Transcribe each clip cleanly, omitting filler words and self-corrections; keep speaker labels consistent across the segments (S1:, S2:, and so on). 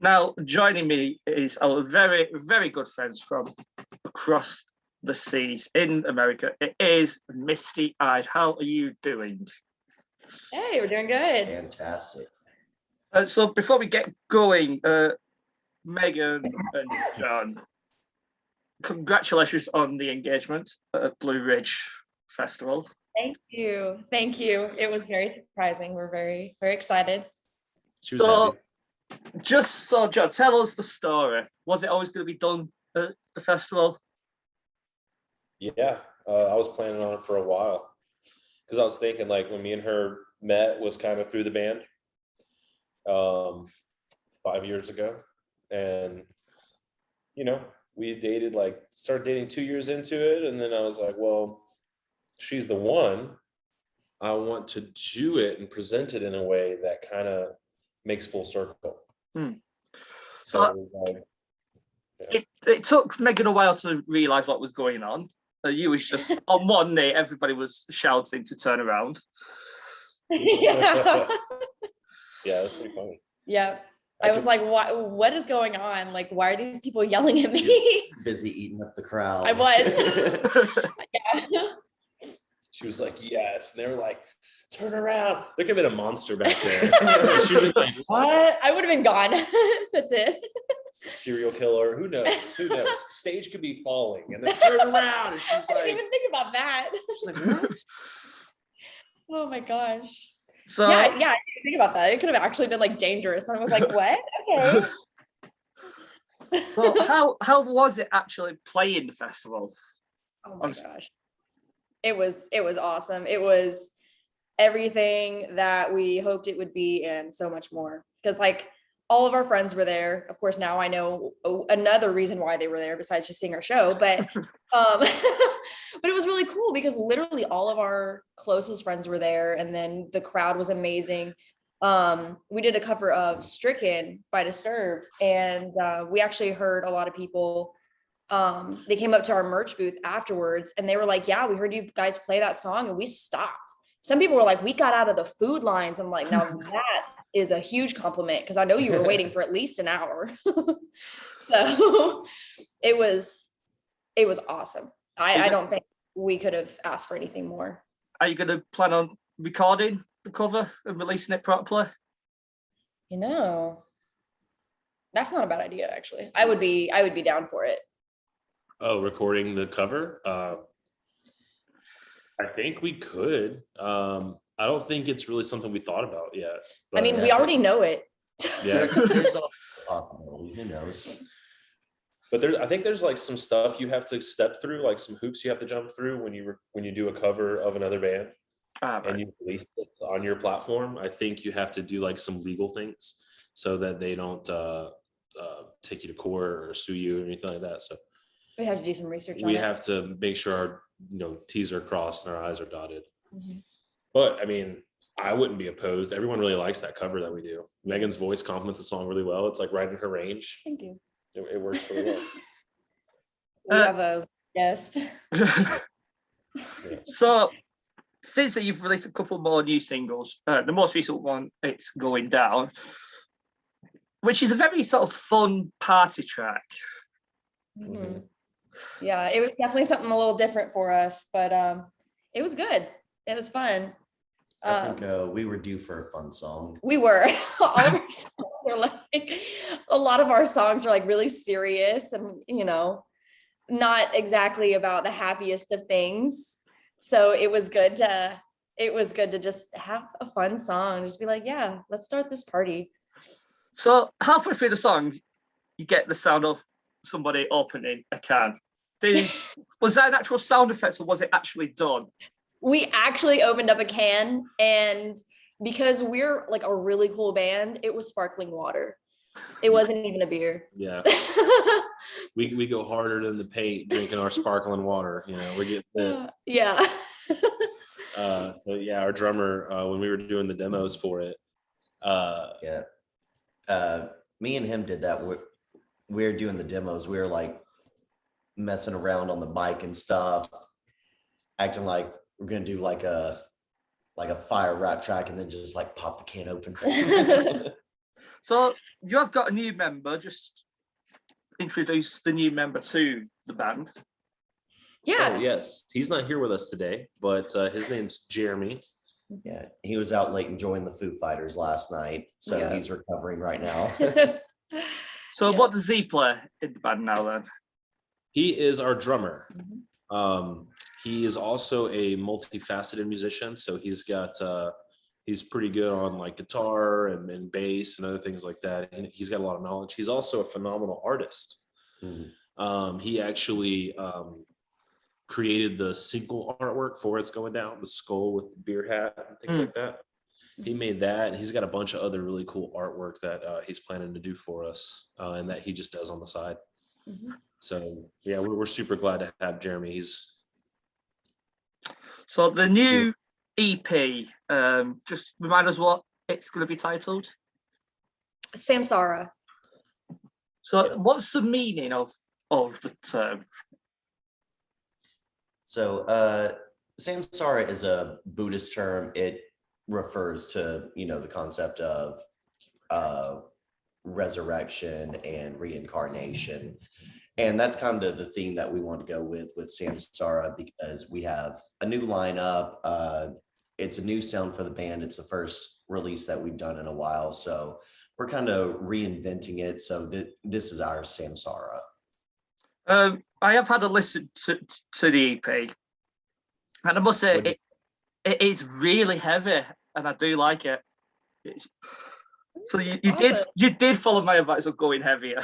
S1: Now, joining me is our very, very good friends from across the seas in America. It is Misty Eyed. How are you doing?
S2: Hey, we're doing good.
S3: Fantastic.
S1: So before we get going, Megan and John, congratulations on the engagement at Blue Ridge Festival.
S2: Thank you. Thank you. It was very surprising. We're very, very excited.
S4: She was happy.
S1: John, tell us the story. Was it always going to be done at the festival?
S4: Yeah, I was planning on it for a while because I was thinking like when me and her met was kind of through the band 5 years ago, and we dated, like started dating 2 years into it, and then I was like, well, she's the one. I want to do it and present it in a way that kind of makes full circle. So it was like, yeah.
S1: It took Megan a while to realise what was going on. You was just on one day, everybody was shouting to turn around.
S2: Yeah.
S4: Yeah, that's pretty funny.
S2: Yeah. I was like, what is going on? Like, why are these people yelling at me?
S3: Busy eating up the crowd.
S2: I was. Yeah.
S4: She was like, yes. And they were like, turn around. There could have been a monster back there. She was like, what?
S2: I would have been gone. That's it.
S4: Serial killer. Who knows? Who knows? Stage could be falling. And then turn around. And she's
S2: I
S4: like,
S2: didn't even think about that.
S4: she's like, what?
S2: Oh my gosh.
S1: So
S2: Yeah, I didn't think about that. It could have actually been like dangerous. And I was like, what? Okay.
S1: So how was it actually playing the festival?
S2: Oh my gosh. It was awesome. It was everything that we hoped it would be and so much more. Because like all of our friends were there. Of course, now I know another reason why they were there besides just seeing our show. But but it was really cool because literally all of our closest friends were there, and then the crowd was amazing. We did a cover of Stricken by Disturbed, and we actually heard a lot of people. They came up to our merch booth afterwards and they were like, yeah, we heard you guys play that song and we stopped. Some people were like, we got out of the food lines. I'm like, now that is a huge compliment because I know you were waiting for at least an hour. So it was awesome. I don't think we could have asked for anything more.
S1: Are you going to plan on recording the cover and releasing it properly?
S2: That's not a bad idea, actually. I would be down for it.
S4: Oh, recording the cover? I think we could. I don't think it's really something we thought about yet.
S2: I mean, we already know it.
S4: Yeah.
S3: There's a possibility. Who knows?
S4: But I think there's like some stuff you have to step through, like some hoops you have to jump through when you do a cover of another band and you release it on your platform. I think you have to do like some legal things so that they don't take you to court or sue you or anything like that. So
S2: we have to do some research on
S4: we
S2: it.
S4: have to make sure our T's are crossed and our I's are dotted.
S2: Mm-hmm.
S4: But I mean, I wouldn't be opposed. Everyone really likes that cover that we do. Megan's voice complements the song really well. It's like right in her range.
S2: Thank you.
S4: It works really well.
S2: We have a guest.
S4: Yeah.
S1: So since you've released a couple more new singles, the most recent one, It's Going Down, which is a very sort of fun party track.
S2: Mm-hmm. Yeah, it was definitely something a little different for us, but it was good. It was fun.
S3: I think we were due for a fun song.
S2: We were. All of our songs are like, a lot of our songs are like really serious and not exactly about the happiest of things. So it was good to just have a fun song, just be like, yeah, let's start this party.
S1: So halfway through the song, you get the sound of somebody opening a can. Was that an actual sound effect or was it actually done?
S2: We actually opened up a can, and because we're like a really cool band, it was sparkling water. It wasn't even a beer.
S4: Yeah. we go harder than the paint drinking our sparkling water. We get that.
S2: Yeah.
S4: So yeah, our drummer, when we were doing the demos for it.
S3: Me and him did that. We were doing the demos. We were like messing around on the bike and stuff, acting like we're gonna do like a fire rap track and then just like pop the can open.
S1: So you have got a new member. Just introduce the new member to the band.
S2: Yeah.
S4: Oh, yes. He's not here with us today, but his name's Jeremy.
S3: Yeah, he was out late enjoying the Foo Fighters last night, so
S2: Yeah.
S3: he's recovering right now.
S1: So
S2: Yeah.
S1: what does he play in the band now then?
S4: He is our drummer.
S2: Mhm.
S4: He is also a multifaceted musician, so he's got he's pretty good on like guitar and bass and other things like that. And he's got a lot of knowledge. He's also a phenomenal artist.
S3: Mhm.
S4: He actually created the single artwork for It's Going Down, the skull with the beer hat and things like that. He made that, and he's got a bunch of other really cool artwork that he's planning to do for us, and that he just does on the side.
S2: Mhm.
S4: So yeah, we're super glad to have Jeremy.
S1: So the new EP, just remind us what it's going to be titled.
S2: Samsara.
S1: So what's the meaning of the term?
S3: So Samsara is a Buddhist term. It refers to, the concept of resurrection and reincarnation. And that's kind of the theme that we want to go with Samsara, because we have a new lineup. It's a new sound for the band. It's the first release that we've done in a while. So we're kind of reinventing it. So this is our Samsara.
S1: I have had a listen to the EP, and I must say it is really heavy, and I do like it. So you
S2: Awesome.
S1: did follow my advice of going heavier.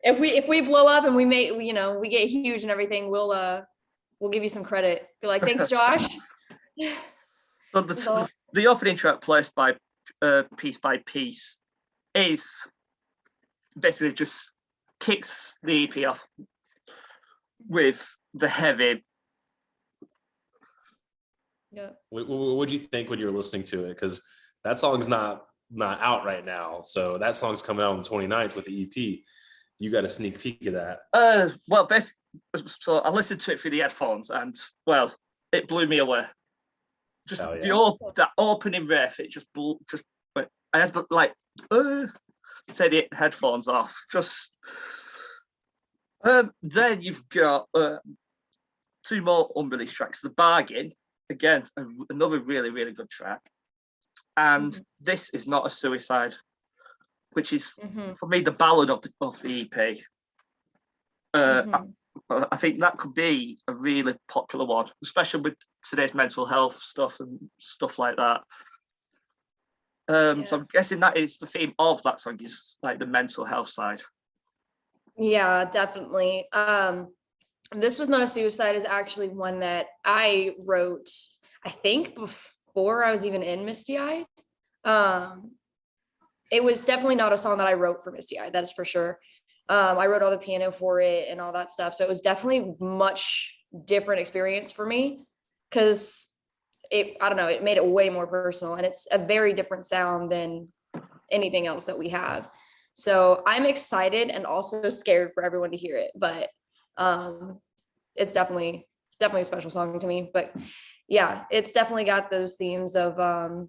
S2: If we blow up and we get huge and everything, we'll give you some credit. Be like, thanks, Josh.
S1: So the opening track, Placed by Piece by Piece, is basically just kicks the EP off with the heavy.
S2: Yeah.
S4: What do you think when you're listening to it? Because that song's not out right now. So that song's coming out on the 29th with the EP. You got a sneak peek of that.
S1: Well, basically, so I listened to it through the headphones, and well, it blew me away. Just that opening riff, it just went. I had to take the headphones off. Just then you've got two more unreleased tracks. The Bargain, again, another really, really good track. And This Is Not a Suicide, which is for me the ballad of the EP. I think that could be a really popular one, especially with today's mental health stuff and stuff like that. So I'm guessing that is the theme of that song, is like the mental health side.
S2: Yeah, definitely. This Was Not a Suicide is actually one that I wrote, I think, before I was even in Misty Eyed. It was definitely not a song that I wrote for Misty Eyed, that is for sure. I wrote all the piano for it and all that stuff. So it was definitely much different experience for me, because I don't know, it made it way more personal, and it's a very different sound than anything else that we have. So I'm excited and also scared for everyone to hear it, but it's definitely a special song to me. But yeah, it's definitely got those themes of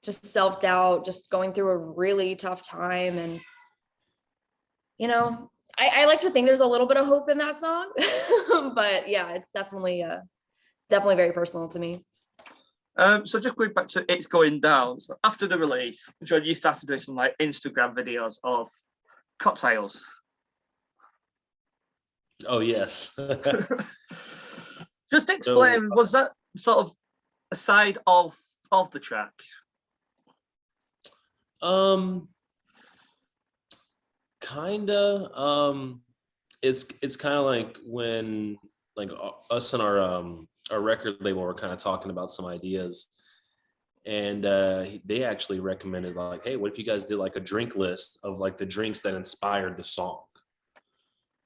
S2: just self-doubt, just going through a really tough time. And I like to think there's a little bit of hope in that song. But yeah, it's definitely very personal to me.
S1: So just going back to It's Going Down, so after the release, John, you started doing some like Instagram videos of cocktails.
S4: Oh yes.
S1: Just explain, was that sort of a side of the track?
S4: Kinda. It's kind of like when us and our record label were kind of talking about some ideas, and they actually recommended like, hey, what if you guys did like a drink list of like the drinks that inspired the song?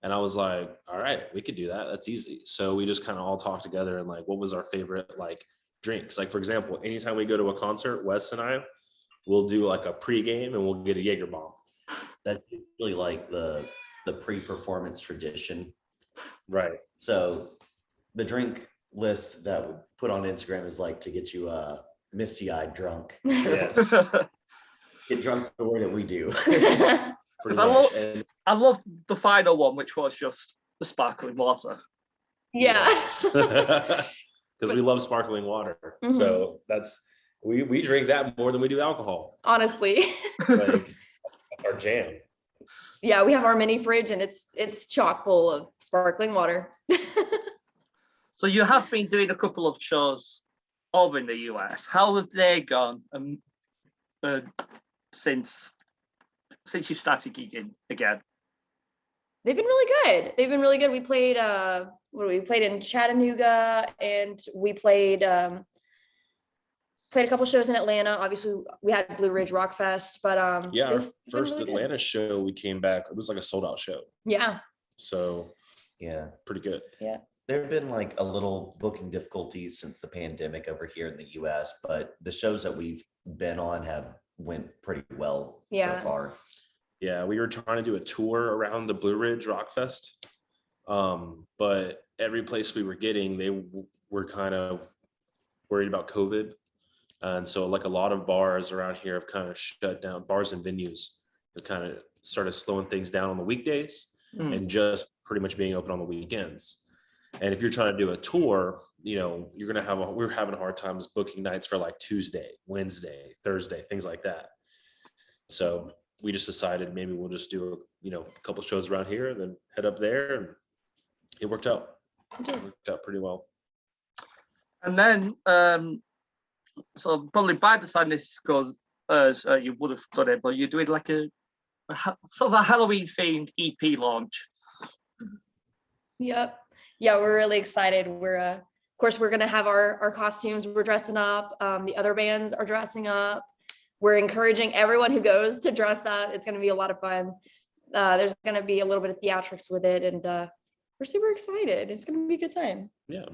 S4: And I was like, all right, we could do that. That's easy. So we just kind of all talked together and like, what was our favorite like drinks? Like, for example, anytime we go to a concert, Wes and I will do like a pregame and we'll get a Jaeger bomb.
S3: That's usually like the pre-performance tradition.
S4: Right.
S3: So the drink list that we put on Instagram is like to get you Misty Eyed drunk.
S4: Yes.
S3: Get drunk the way that we do.
S4: Pretty much. And
S1: I love the final one, which was just the sparkling water.
S2: Yes.
S4: because we love sparkling water.
S2: Mhm.
S4: So we drink that more than we do alcohol.
S2: Honestly.
S4: Like our jam.
S2: Yeah, we have our mini fridge and it's chock full of sparkling water.
S1: So you have been doing a couple of shows over in the US. How have they gone since you started gigging again?
S2: They've been really good. They've been really good. We played we played in Chattanooga, and we played a couple shows in Atlanta. Obviously we had Blue Ridge Rock Fest, but
S4: Yeah, our
S2: they've been
S4: first
S2: really good.
S4: Atlanta show, we came back, it was like a sold out show.
S2: Yeah.
S4: So
S3: Yeah.
S4: pretty good.
S2: Yeah.
S3: There have been like a little booking difficulties since the pandemic over here in the US, but the shows that we've been on have went pretty well
S2: Yeah.
S3: so far.
S4: Yeah, we were trying to do a tour around the Blue Ridge Rock Fest. But every place we were getting, they were kind of worried about COVID. And so like a lot of bars around here have kind of shut down, bars and venues have kind of started slowing things down on the weekdays and just pretty much being open on the weekends. And if you're trying to do a tour, you know, you're going to we're having hard times booking nights for like Tuesday, Wednesday, Thursday, things like that. So we just decided maybe we'll just do, a couple shows around here and then head up there, and it worked out. It worked out pretty well.
S1: And then, so probably by the time this goes, you would have done it, but you're doing like a sort of a Halloween themed EP launch.
S2: Yep. Yeah, we're really excited. We're of course we're gonna have our costumes. We're dressing up. The other bands are dressing up. We're encouraging everyone who goes to dress up. It's gonna be a lot of fun. There's gonna be a little bit of theatrics with it, and we're super excited. It's gonna be a good time.
S4: Yeah.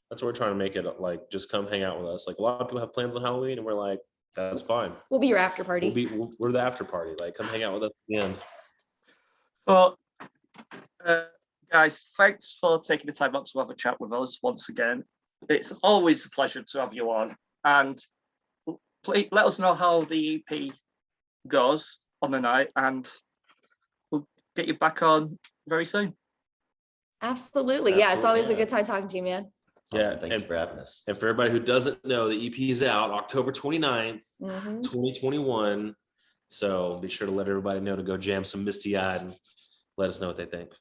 S4: That's what we're trying to make it like, just come hang out with us. Like a lot of people have plans on Halloween and we're like, that's fine.
S2: We'll be your after party.
S4: We're the after party. Like come hang out with us at the end.
S1: So, guys, thanks for taking the time out to have a chat with us once again. It's always a pleasure to have you on, and please let us know how the EP goes on the night, and we'll get you back on very soon.
S2: Absolutely. Yeah, it's always a
S4: yeah.
S2: good time talking to you, man.
S3: Awesome. Thank you for having us.
S4: And for everybody who doesn't know, the EP is out October 29th,
S2: Mhm.
S4: 2021. So be sure to let everybody know to go jam some Misty Eyed and let us know what they think.